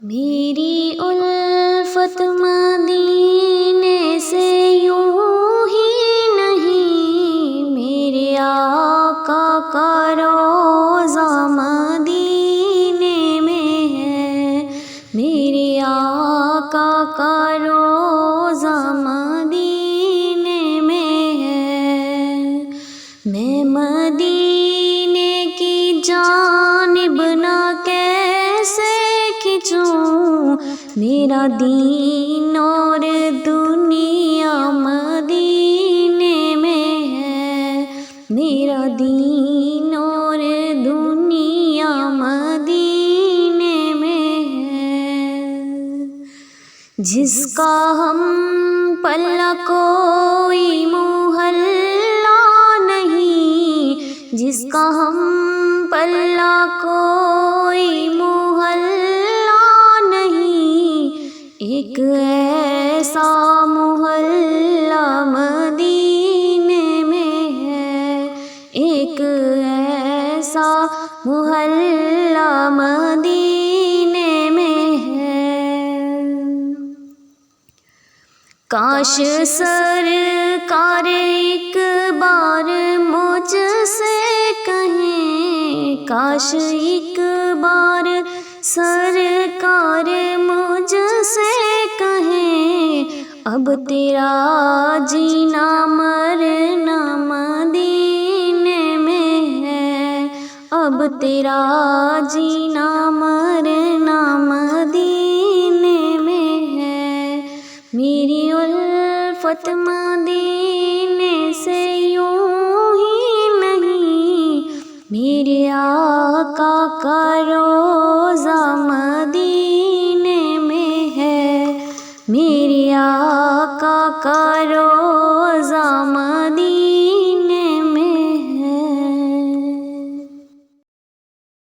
میری الفت مدینے سے یوں ہی نہیں، میرے آقا کا روضہ مدینے میں ہے، میرے آقا کا روضہ مدینے میں ہے۔ میں مدینے کی جانب نہ کیسے کھنچوں، میرا دین اور دنیا مدینے میں ہے، میرا دین اور دنیا مدینے میں ہے۔ جس کا ہم پلہ کوئی محلہ نہیں، جس کا ہم پلہ کوئی محلہ نہیں، ایک ایسا محلہ مدینے میں ہے، ایک ایسا محلہ مدینے میں ہے۔ کاش سرکار ایک بار مجھ سے کہیں، کاش ایک بار سرکار مجھ سے کہیں، اب تیرا جینا مرنا مدینے میں ہے، اب تیرا جینا مرنا مدینے میں ہے۔ میری الفت مدینے سے یوں ہی نہیں، میرے آقا کا روضہ مدینے میں ہے، میرے آقا کا روضہ مدینے